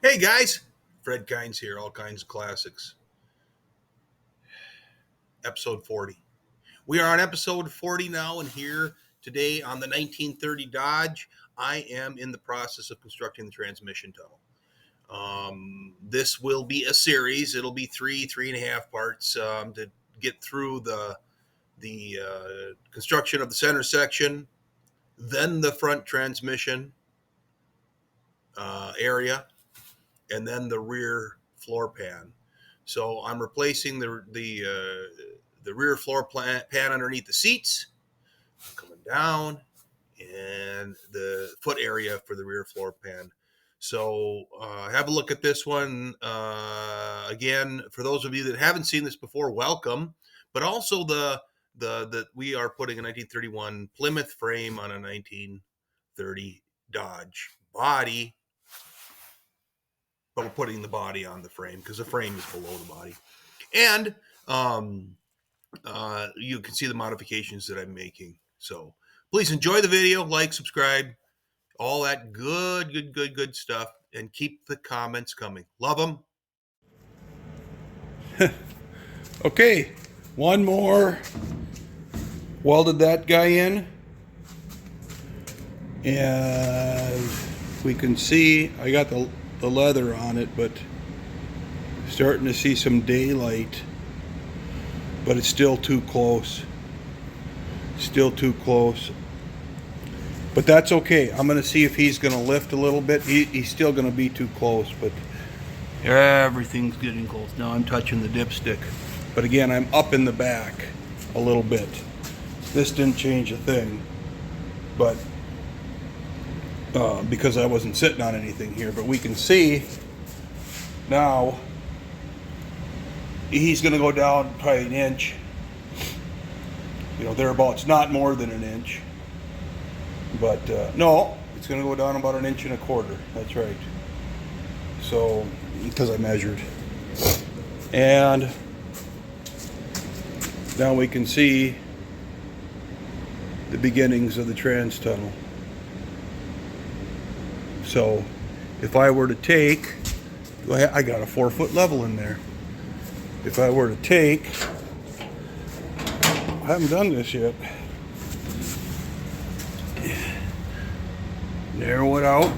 Hey guys, Fred Kynes here, All Kinds of Classics, episode 40. We are on episode 40 now, and here today on the 1930 Dodge, I am in the process of constructing the transmission tunnel. This will be a series. It'll be three and a half parts to get through the construction of the center section, then the front transmission area, and then the rear floor pan. So I'm replacing the rear floor pan underneath the seats, coming down, and the foot area for the rear floor pan. So have a look at this one. Again, for those of you that haven't seen this before, welcome. But also the we are putting a 1931 Plymouth frame on a 1930 Dodge body. But we're putting the body on the frame because the frame is below the body. And you can see the modifications that I'm making. So please enjoy the video, like, subscribe, all that good stuff, and keep the comments coming. Love them. Okay, one more. Welded that guy in. And we can see, I got the leather on it, but starting to see some daylight, but it's still too close. Still too close. But that's okay. I'm going to see if he's going to lift a little bit. He's still going to be too close, but everything's getting close. Now I'm touching the dipstick. But again, I'm up in the back a little bit. This didn't change a thing, but because I wasn't sitting on anything here. But we can see now he's going to go down probably an inch. Thereabouts, not more than an inch. But no, it's going to go down about 1.25 inches. That's right. So, because I measured. And now we can see the beginnings of the trans tunnel. So, if I were to take, I got a 4-foot level in there. If I were to take, I haven't done this yet. Narrow it out.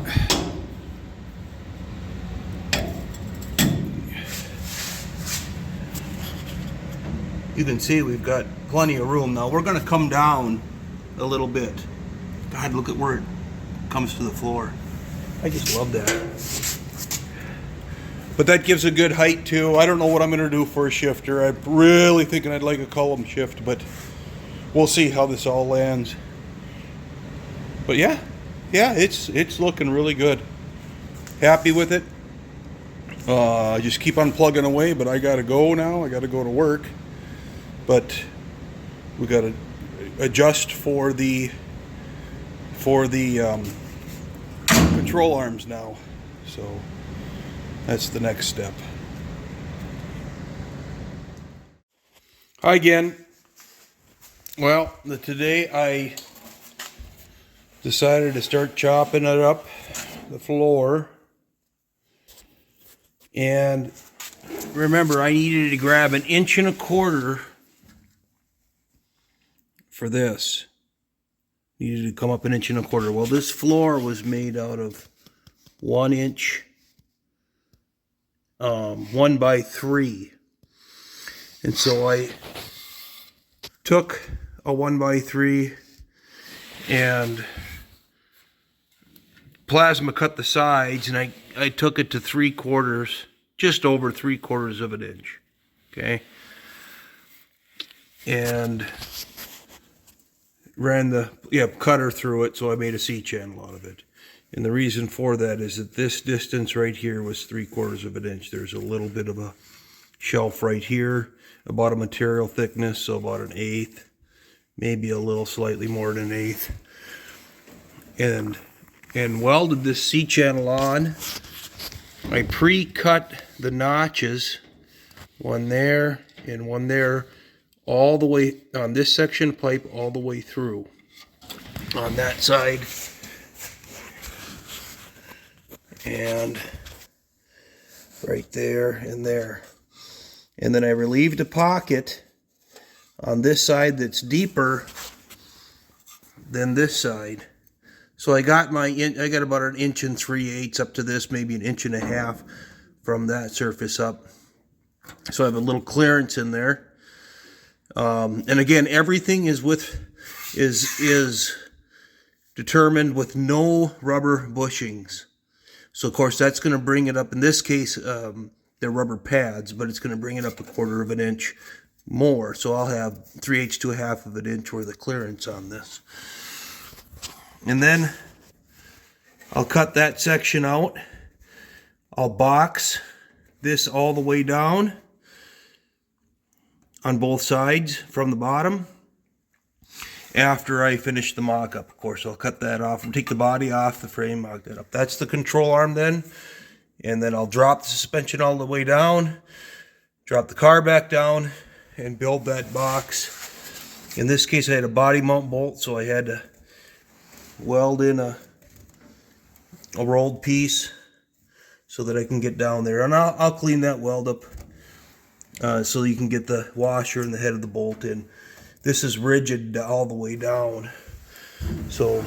You can see we've got plenty of room. Now we're going to come down a little bit. God, look at where it comes to the floor. I just love that. But that gives a good height too. I don't know what I'm going to do for a shifter. I'm really thinking I'd like a column shift, but we'll see how this all lands. But yeah, it's looking really good. Happy with it. Just keep on plugging away, but I gotta go now. I gotta go to work. But we gotta adjust for the control arms now. So that's the next step. Hi again. Well, today I decided to start chopping it up, the floor. And remember, I needed to grab 1.25 inches for this. Needed to come up 1.25 inches. Well, this floor was made out of 1 inch, 1x3. And so I took a 1x3 and plasma cut the sides, and I took it to 3/4, just over 3/4 of an inch. Okay. And ran the cutter through it, so I made a C-channel out of it. And the reason for that is that this distance right here was 3/4 of an inch. There's a little bit of a shelf right here, about a material thickness, so about 1/8, maybe a little slightly more than 1/8. And welded this C-channel on. I pre-cut the notches, one there and one there, all the way on this section of pipe, all the way through on that side. And right there and there. And then I relieved a pocket on this side that's deeper than this side. So I got about 1 3/8 up to this, maybe 1.5 inches from that surface up. So I have a little clearance in there. And again, everything is determined with no rubber bushings. So of course that's going to bring it up. In this case, they're rubber pads, but it's going to bring it up 1/4 inch more. So I'll have 3/8 to 1/2 inch worth of clearance on this. And then I'll cut that section out. I'll box this all the way down on both sides from the bottom. After I finish the mock-up, of course, I'll cut that off and take the body off the frame, mock that up. That's the control arm then. And then I'll drop the suspension all the way down, drop the car back down, and build that box. In this case, I had a body mount bolt, so I had to weld in a rolled piece so that I can get down there. And I'll clean that weld up so you can get the washer and the head of the bolt in. This is rigid all the way down, so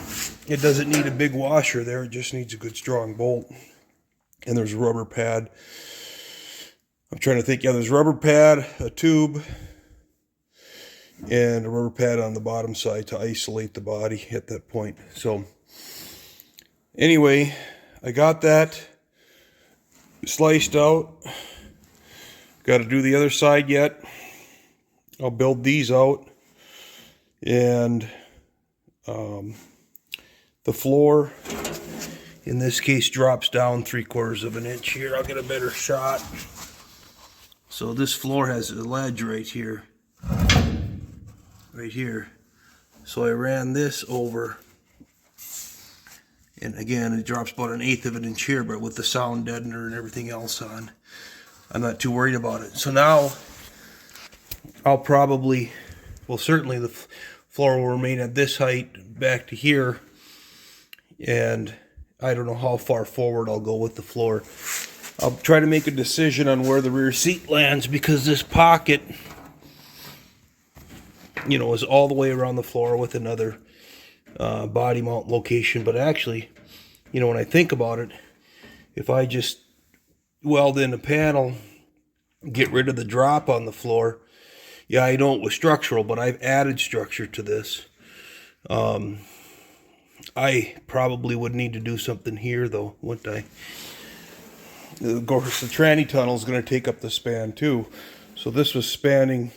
it doesn't need a big washer there. It just needs a good strong bolt. And there's a rubber pad. I'm trying to think. Yeah, there's a rubber pad, a tube, and a rubber pad on the bottom side to isolate the body at that point. So anyway, I got that sliced out. Got to do the other side yet. I'll build these out. And the floor, in this case, drops down 3/4 inch here. I'll get a better shot. So this floor has a ledge right here. Right here. So I ran this over. And again, it drops about 1/8 inch here, but with the sound deadener and everything else on, I'm not too worried about it. So now I'll probably, well, certainly the floor will remain at this height back to here. And I don't know how far forward I'll go with the floor. I'll try to make a decision on where the rear seat lands, because this pocket, you know, is all the way around the floor with another body mount location. But actually, you know, when I think about it, if I just weld in a panel, get rid of the drop on the floor, yeah, I know it was structural, but I've added structure to this. I probably would need to do something here, though, wouldn't I? Of course, the tranny tunnel is going to take up the span, too. So this was spanning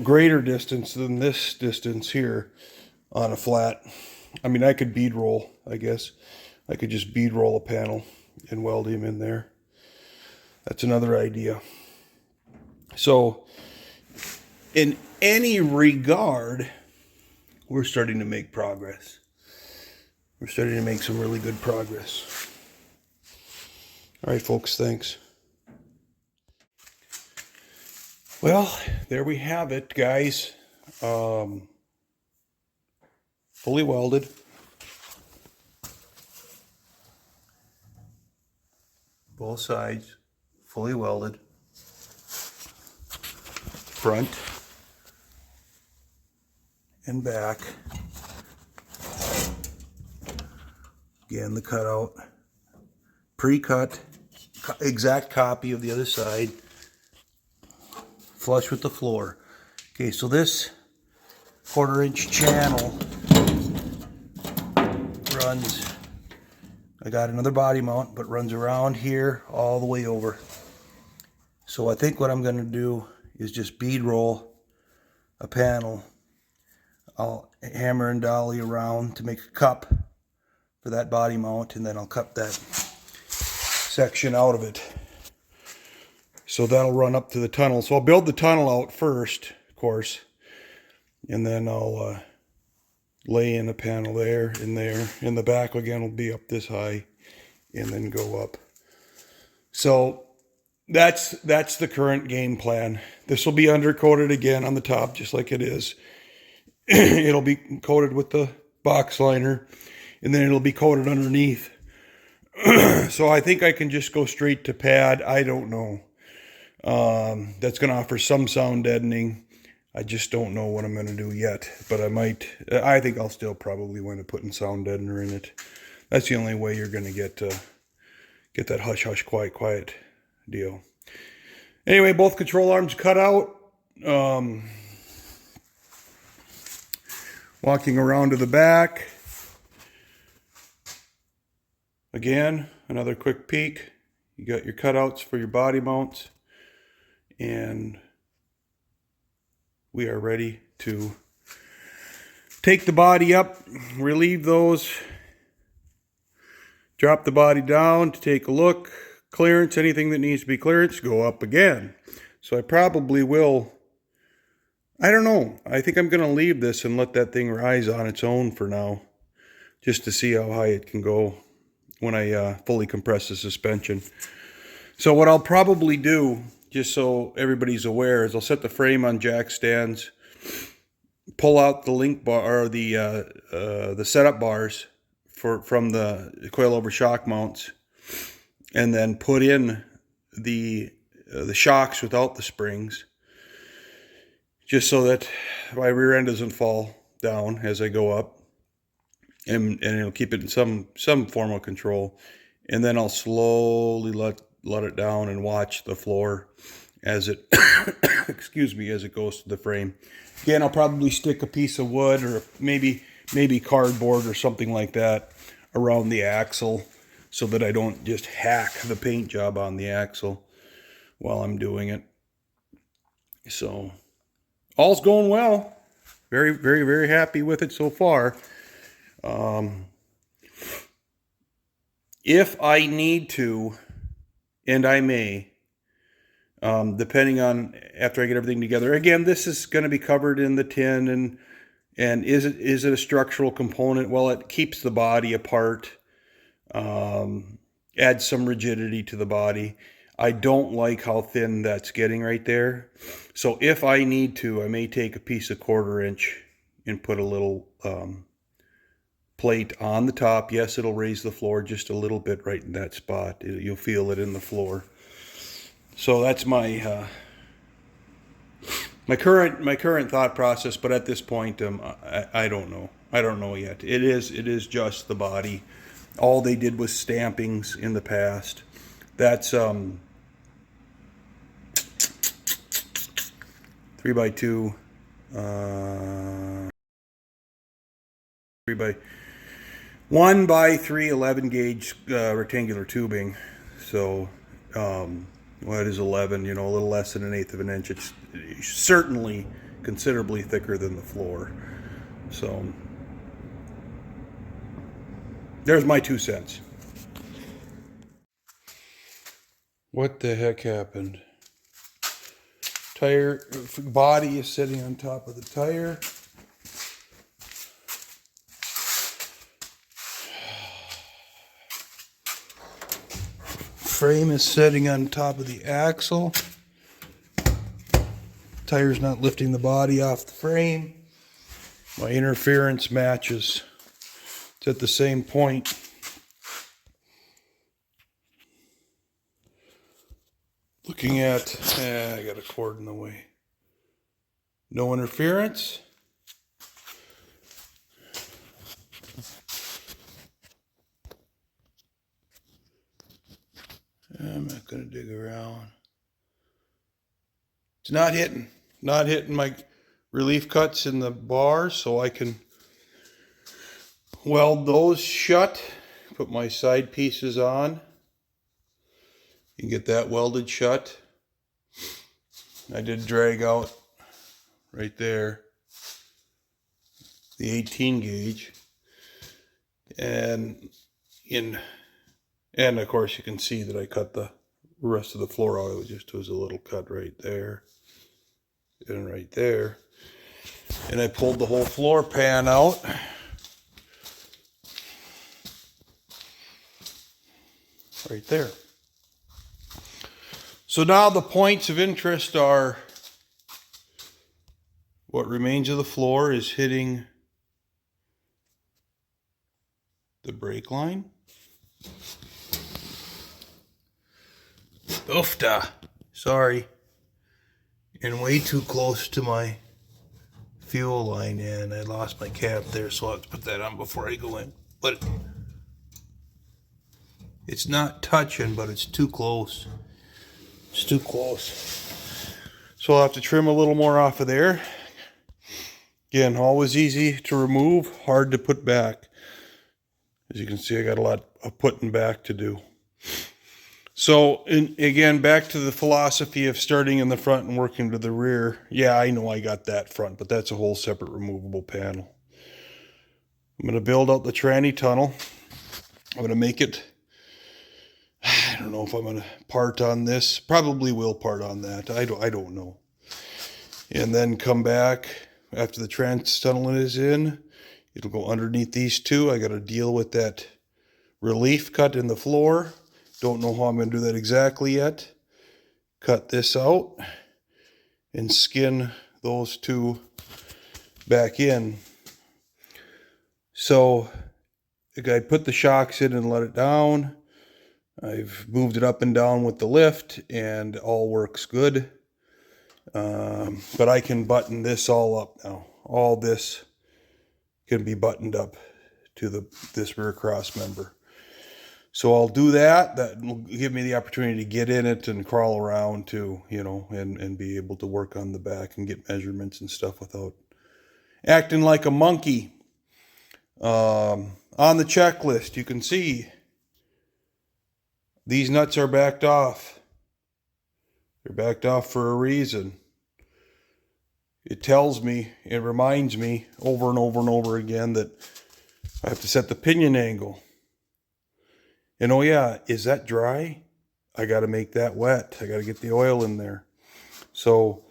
greater distance than this distance here on a flat. I mean, I could bead roll, I guess. I could just bead roll a panel and weld him in there. That's another idea. So, in any regard, we're starting to make progress. We're starting to make some really good progress. All right, folks, thanks. Well, there we have it, guys. Fully welded. Both sides, fully welded. Front and back. Again, the cutout. Pre-cut, exact copy of the other side. Flush with the floor. Okay, so this 1/4 inch channel runs, I got another body mount, but runs around here all the way over. So I think what I'm going to do is just bead roll a panel. I'll hammer and dolly around to make a cup for that body mount, and then I'll cut that section out of it. So that'll run up to the tunnel. So I'll build the tunnel out first, of course, and then I'll lay in a panel there and there. And the back again will be up this high and then go up. So that's the current game plan. This will be undercoated again on the top, just like it is. It'll be coated with the box liner, and then it'll be coated underneath So I think I can just go straight to pad. I don't know. That's going to offer some sound deadening. I just don't know what I'm going to do yet, but I think I'll still probably wind up putting sound deadener in it. That's the only way you're going to get that hush hush quiet deal. Anyway, both control arms cut out. Walking around to the back. Again, another quick peek. You got your cutouts for your body mounts, and we are ready to take the body up, relieve those, drop the body down to take a look, clearance, anything that needs to be clearance, go up again. So I probably will, I don't know, I think I'm going to leave this and let that thing rise on its own for now, just to see how high it can go when I fully compress the suspension. So what I'll probably do, just so everybody's aware, is I'll set the frame on jack stands, pull out the link bar or the setup bars from the coilover shock mounts, and then put in the shocks without the springs, just so that my rear end doesn't fall down as I go up, and it'll keep it in some form of control. And then I'll slowly let it down and watch the floor as it excuse me, as it goes to the frame. Again, I'll probably stick a piece of wood or maybe cardboard or something like that around the axle so that I don't just hack the paint job on the axle while I'm doing it. So all's going well. Very, very, very happy with it so far. If I need to, and I may, depending on after I get everything together. Again, this is going to be covered in the tin, and is it a structural component? Well, it keeps the body apart, adds some rigidity to the body. I don't like how thin that's getting right there. So if I need to, I may take a piece of 1/4 inch and put a little plate on the top. Yes, it'll raise the floor just a little bit right in that spot. You'll feel it in the floor. So that's my current thought process. But at this point, I don't know. I don't know yet. It is just the body. All they did was stampings in the past. That's 3x2, 1x3 11 gauge rectangular tubing. So well, it is 11, a little less than 1/8 of an inch. It's certainly considerably thicker than the floor. So there's my 2 cents. What the heck happened? Tire body is sitting on top of the tire. Frame is sitting on top of the axle. Tire's not lifting the body off the frame. My interference matches. It's at the same point. Looking at, I got a cord in the way. No interference. I'm not going to dig around. It's not hitting my relief cuts in the bars, so I can weld those shut, put my side pieces on. You can get that welded shut. I did drag out right there the 18 gauge, and of course you can see that I cut the rest of the floor out. It was a little cut right there and right there, and I pulled the whole floor pan out. Right there. So now the points of interest are what remains of the floor is hitting the brake line. Oofta. Sorry. And way too close to my fuel line, and I lost my cap there, so I'll have to put that on before I go in. But it's not touching, but it's too close. It's too close. So I'll have to trim a little more off of there. Again, always easy to remove, hard to put back. As you can see, I got a lot of putting back to do. So, again, back to the philosophy of starting in the front and working to the rear. Yeah, I know I got that front, but that's a whole separate removable panel. I'm going to build out the tranny tunnel. I'm going to make it, I don't know if I'm going to part on this. Probably will part on that. I don't know. And then come back after the trans tunnel is in. It'll go underneath these two. I got to deal with that relief cut in the floor. Don't know how I'm going to do that exactly yet. Cut this out and skin those two back in. So I put the shocks in and let it down. I've moved it up and down with the lift, and all works good. But I can button this all up now. All this can be buttoned up to this rear cross member. So I'll do that. That will give me the opportunity to get in it and crawl around too, and be able to work on the back and get measurements and stuff without acting like a monkey. On the checklist, you can see these nuts are backed off. They're backed off for a reason. It tells me, it reminds me over and over and over again that I have to set the pinion angle. And oh yeah, is that dry? I got to make that wet. I got to get the oil in there. So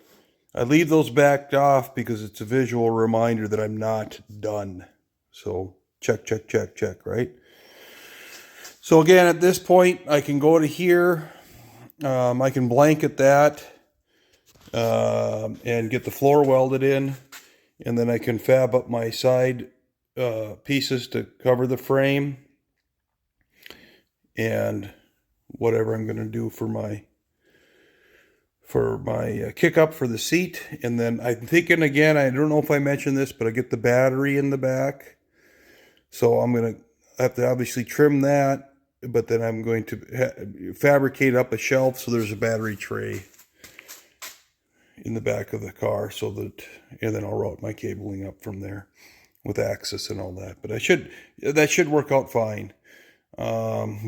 I leave those backed off because it's a visual reminder that I'm not done. So check, check, check, check, right? So again, at this point, I can go to here. I can blanket that and get the floor welded in. And then I can fab up my side pieces to cover the frame. And whatever I'm going to do for my kick up for the seat. And then I'm thinking again, I don't know if I mentioned this, but I get the battery in the back. So I'm going to have to obviously trim that, but then I'm going to fabricate up a shelf so there's a battery tray in the back of the car, and then I'll route my cabling up from there with access and all that. But that should work out fine.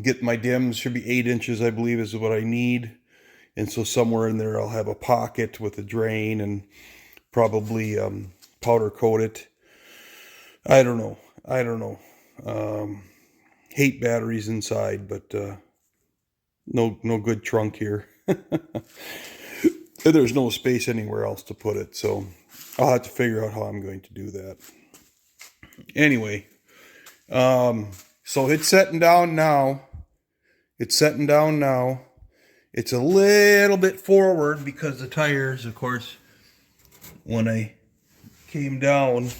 Get my dims, should be 8 inches, I believe, is what I need. And so somewhere in there I'll have a pocket with a drain and probably powder coat it. I don't know. Hate batteries inside, but no good trunk here. There's no space anywhere else to put it, so I'll have to figure out how I'm going to do that. Anyway, so it's setting down now. It's a little bit forward because the tires, of course, when I came down,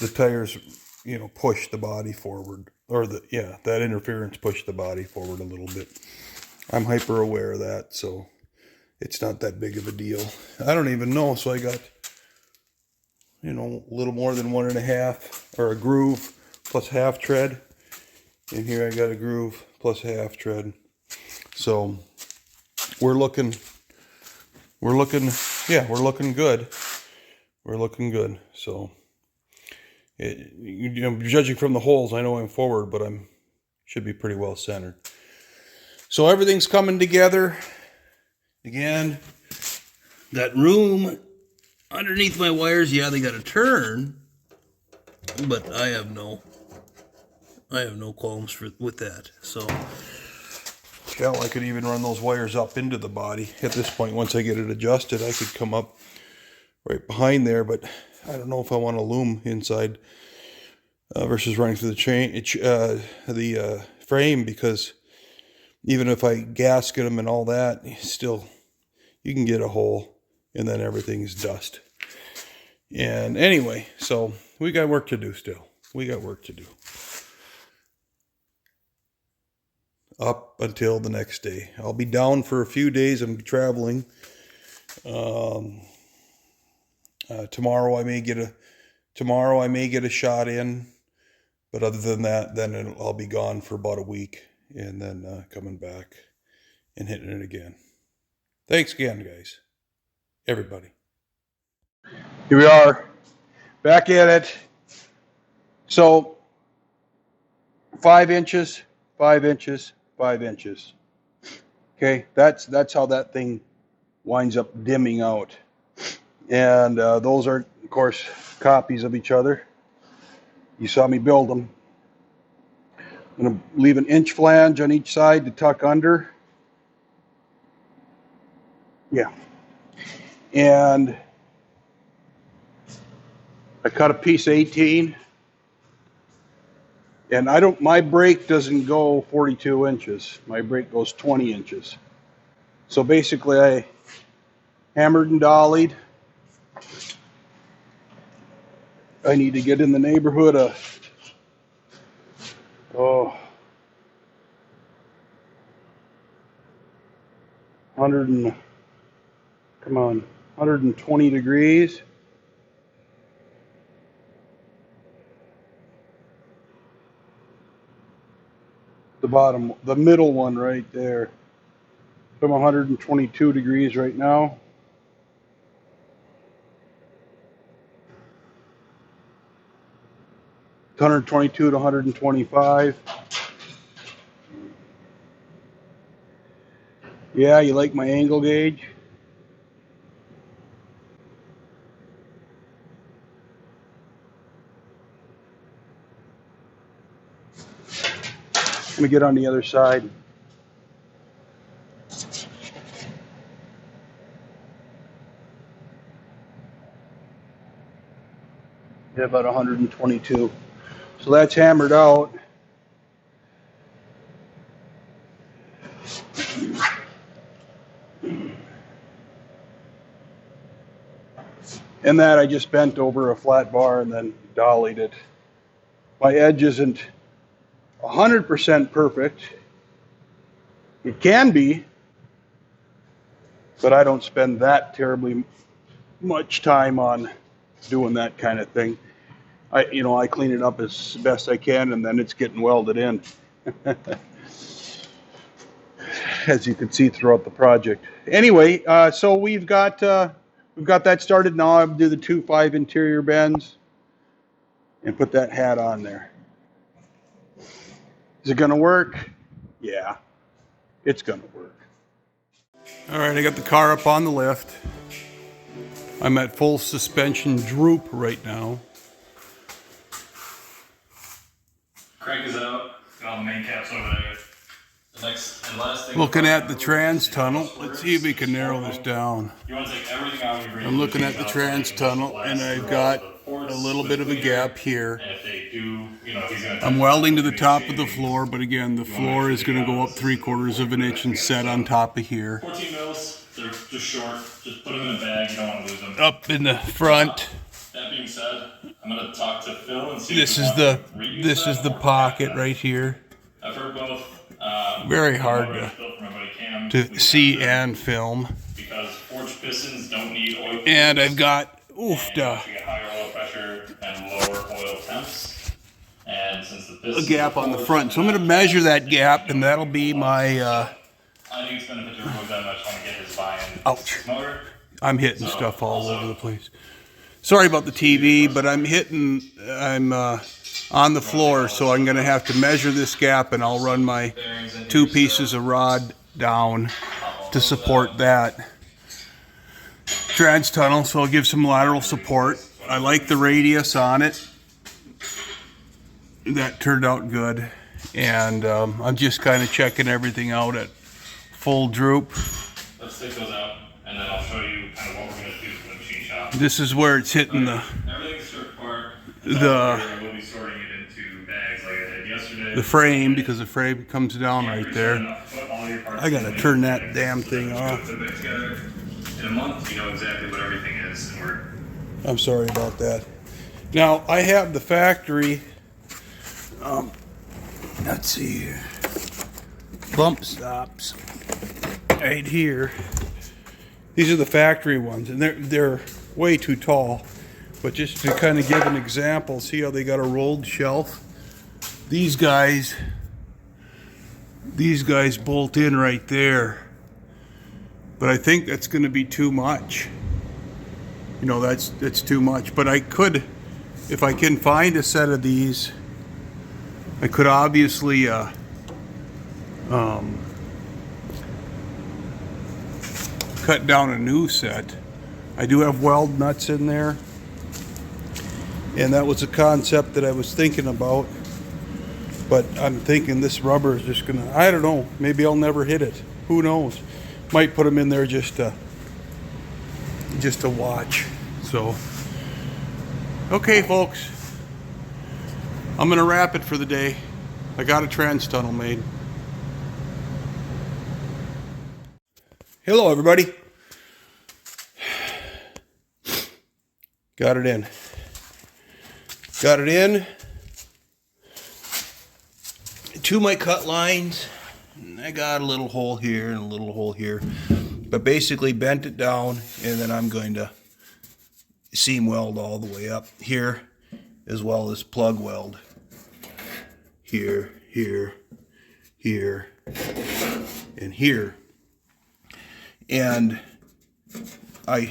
the tires, pushed the body forward. Or that interference pushed the body forward a little bit. I'm hyper aware of that, so it's not that big of a deal. I don't even know, so I got, a little more than 1.5, or a groove plus half tread. And here I got a groove plus half tread. So we're looking good. We're looking good. So judging from the holes, I know I'm forward, but should be pretty well centered. So everything's coming together. Again, that room underneath my wires, yeah, they got to turn, but I have no qualms with that. So, hell, I could even run those wires up into the body. At this point, once I get it adjusted, I could come up right behind there, but I don't know if I want to loom inside versus running through the frame, because even if I gasket them and all that, still, you can get a hole and then everything's dust. And anyway, so we got work to do still. We got work to do. up until the next day. I'll be down for a few days. I'm traveling. Tomorrow I may get a shot in, but other than that, then I'll be gone for about a week, and then coming back and hitting it again. Thanks again, guys. Everybody. Here we are, back at it. So 5 inches, 5 inches, 5 inches. Okay, that's how that thing winds up dimming out. And those are, of course, copies of each other. You saw me build them. I'm going to leave an inch flange on each side to tuck under. Yeah. And I cut a piece 18. And my brake doesn't go 42 inches. My brake goes 20 inches. So basically I hammered and dollied. I need to get in the neighborhood of 120 degrees. The middle one right there. I'm 122 degrees right now. It's 122 to 125. Yeah, you like my angle gauge? Let me get on the other side. Yeah, about 122. So that's hammered out. And that I just bent over a flat bar and then dollied it. My edge isn't 100% perfect. It can be, but I don't spend that terribly much time on doing that kind of thing. I clean it up as best I can, and then it's getting welded in. As you can see throughout the project. Anyway, so we've got that started. Now I'll do the 2.5 interior bends and put that hat on there. Is it going to work? Yeah, it's going to work. All right, I got the car up on the lift. I'm at full suspension droop right now. Crank is out. Got all the main caps over there. The next and last thing. Looking at the trans tunnel. Let's see if we can narrow this down. You want to take everything out when you bring I'm looking at the trans tunnel, and I've got a little bit of a gap here. And if they do, he's going to. I'm welding to the top of the floor, but again, the floor is going to go up 3/4 of an inch and set on top of here. 14 mils. They're just short. Just put them in a bag. You don't want to lose them. Up in the front. That being said, I'm going to talk to Phil and see. This is the pocket right here. I've heard both. Very hard to see and film. Because forged pistons don't need oil. And I've got You get higher oil pressure and lower oil temps. And since the a gap on the front, so I'm going to measure that gap, and that'll be my. I think it's beneficial to remove that. I just want to get his buy-in. Ouch! Motor. I'm hitting stuff all over the place. Sorry about the TV, but I'm on the floor, so I'm going to have to measure this gap, and I'll run my 2 pieces of rod down to support that trans tunnel, so I'll give some lateral support. I like the radius on it. That turned out good, and I'm just kind of checking everything out at full droop. Let's take those out, and then I'll show you kind of what we're going to do for the machine shop. This is where it's hitting Everything's stripped apart. We'll be sorting it into bags like I did yesterday. the frame, because the frame comes down right there. I gotta turn that damn thing off. Put it together. In a month, you know exactly what everything is, and I'm sorry about that. Now, I have the factory, let's see here, bump stops right here. These are the factory ones, and they're way too tall. But just to kind of give an example, see how they got a rolled shelf? These guys bolt in right there. But I think that's going to be too much. You know, that's too much. But I could, if I can find a set of these, I could obviously cut down a new set. I do have weld nuts in there, and that was a concept that I was thinking about, but I'm thinking this rubber is just gonna, I don't know, maybe I'll never hit it, who knows. Might put them in there just to watch. So okay folks, I'm gonna wrap it for the day. I got a trans tunnel made. Hello everybody. Got it in. To my cut lines. I got a little hole here and a little hole here. But basically bent it down, and then I'm going to seam weld all the way up here, as well as plug weld. Here, here, here, and here. And I'm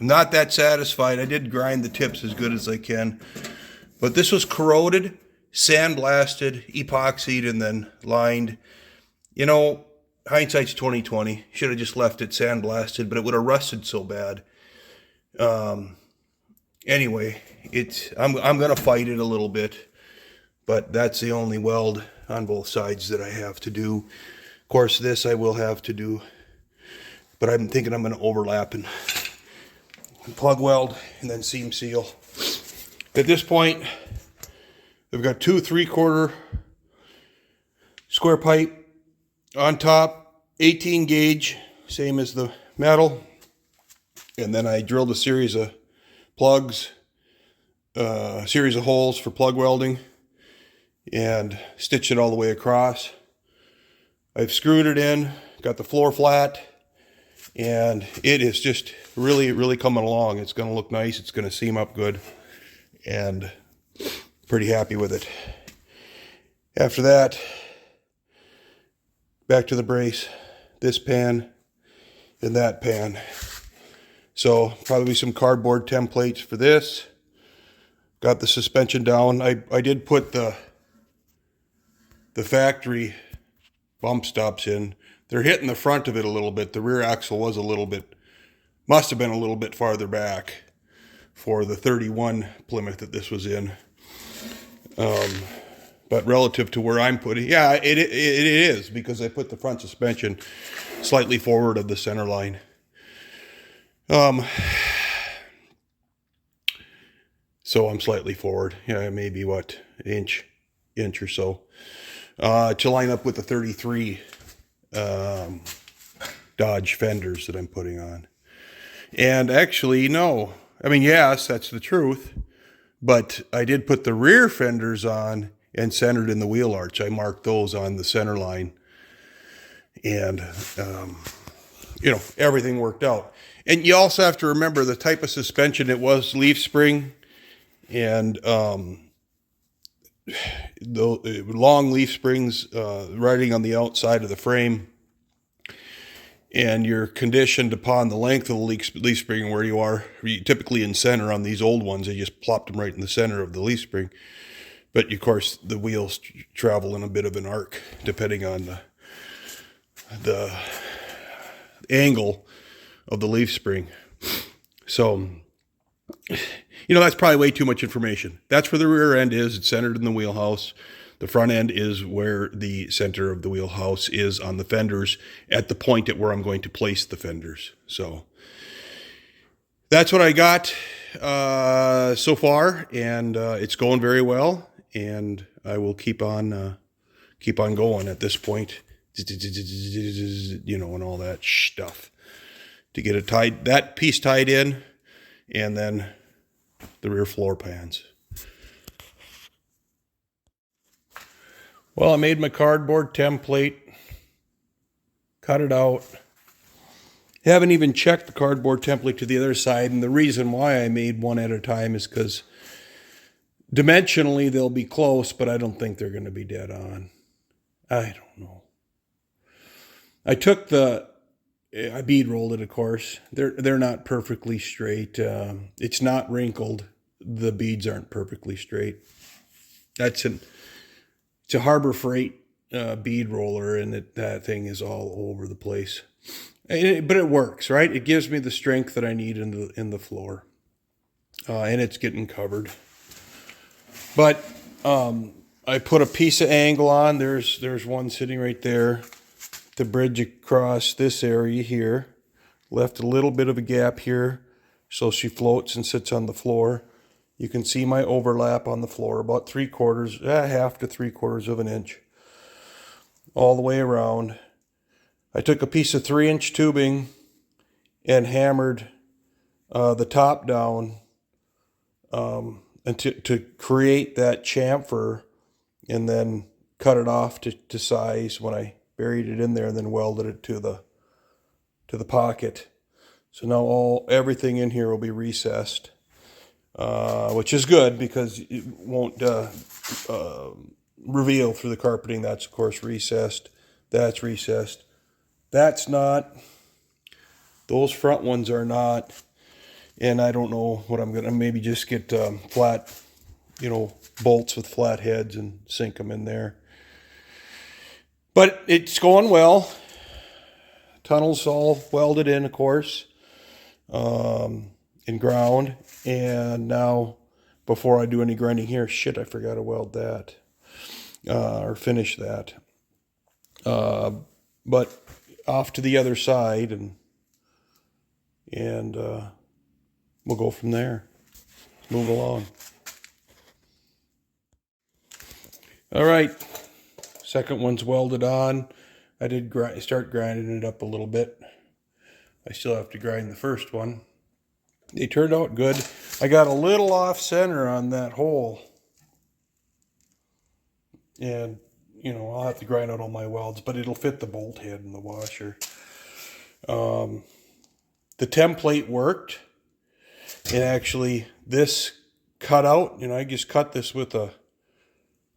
not that satisfied. I did grind the tips as good as I can, but this was corroded, sandblasted, epoxied, and then lined. You know, hindsight's 20/20. Should have just left it sandblasted, but it would have rusted so bad. Anyway, I'm gonna fight it a little bit, but that's the only weld on both sides that I have to do. Of course, this I will have to do, but I'm thinking I'm gonna overlap and plug weld and then seam seal. At this point, I've got 2 3/4 square pipe on top, 18 gauge, same as the metal. And then I drilled a series of plugs, a series of holes for plug welding, and stitched it all the way across. I've screwed it in, got the floor flat, and it is just really coming along. It's going to look nice. It's going to seam up good, and pretty happy with it. After that, back to the brace, this pan and that pan. So probably some cardboard templates for this. Got the suspension down. I did put the factory bump stops in. They're hitting the front of it a little bit. The rear axle was must have been a little bit farther back for the 31 Plymouth that this was in. But relative to where I'm putting, yeah, it is, because I put the front suspension slightly forward of the center line. So I'm slightly forward, yeah, maybe what, inch or so, to line up with the 33 Dodge fenders that I'm putting on. And actually, no, I mean, yes, that's the truth, but I did put the rear fenders on and centered in the wheel arch. I marked those on the center line, and you know, everything worked out. And you also have to remember the type of suspension. It was leaf spring, and the long leaf springs riding on the outside of the frame, and you're conditioned upon the length of the leaf spring where you are. Typically in center on these old ones, they just plopped them right in the center of the leaf spring. But of course, the wheels travel in a bit of an arc depending on the angle of the leaf spring. So, you know, that's probably way too much information. That's where the rear end is. It's centered in the wheelhouse. The front end is where the center of the wheelhouse is on the fenders at the point at where I'm going to place the fenders. So that's what I got so far, and it's going very well. And I will keep on going at this point, you know, and all that stuff to get it tied, that piece tied in, and then the rear floor pans. Well, I made my cardboard template, cut it out. Haven't even checked the cardboard template to the other side, and the reason why I made one at a time is because dimensionally they'll be close, but I don't think they're going to be dead on. I don't know. I bead rolled it, of course. They're not perfectly straight. It's not wrinkled. The beads aren't perfectly straight. It's a Harbor Freight bead roller, and that thing is all over the place. But it works, right? It gives me the strength that I need in the floor, and it's getting covered. But I put a piece of angle on. There's one sitting right there. The bridge across this area here. Left a little bit of a gap here, so she floats and sits on the floor. You can see my overlap on the floor, about 3/4, half to 3/4 of an inch, all the way around. I took a piece of 3-inch tubing and hammered the top down and to create that chamfer, and then cut it off to size when I buried it in there, and then welded it to the pocket. So now everything in here will be recessed, which is good because it won't reveal through the carpeting. That's of course recessed. That's recessed. That's not. Those front ones are not. And I don't know what I'm gonna maybe just get flat, bolts with flat heads and sink them in there. But it's going well. Tunnels all welded in, of course, in ground. And now, before I do any grinding here, shit, I forgot to weld that or finish that. But off to the other side, and we'll go from there. Move along. All right. Second one's welded on. I did start grinding it up a little bit. I still have to grind the first one. They turned out good. I got a little off center on that hole. And, I'll have to grind out all my welds, but it'll fit the bolt head and the washer. The template worked. And actually, this cut out, I just cut this with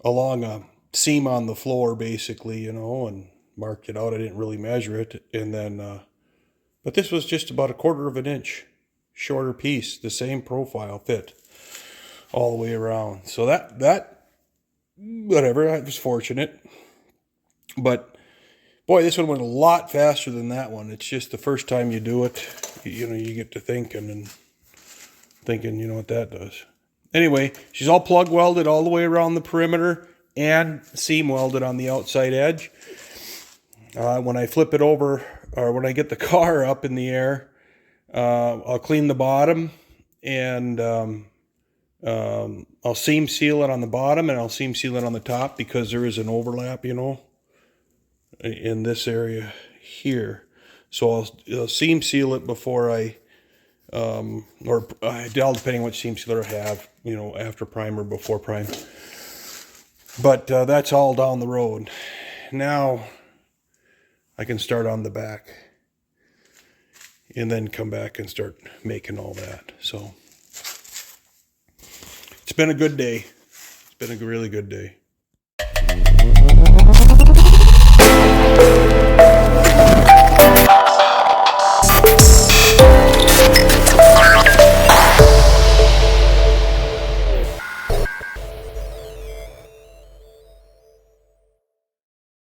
along a seam on the floor, basically, and marked it out. I didn't really measure it. And then, but this was just about 1/4 of an inch shorter piece. The same profile fit all the way around. So that whatever, I was fortunate. But boy, this one went a lot faster than that one. It's just the first time you do it, you get to thinking what that does. Anyway, she's all plug welded all the way around the perimeter and seam welded on the outside edge. When I flip it over, or when I get the car up in the air, I'll clean the bottom, and I'll seam seal it on the bottom, and I'll seam seal it on the top, because there is an overlap, in this area here. So I'll seam seal it before depending what seam sealer I have, after prime or before prime. But that's all down the road. Now I can start on the back and then come back and start making all that. So it's been a good day. It's been a really good day.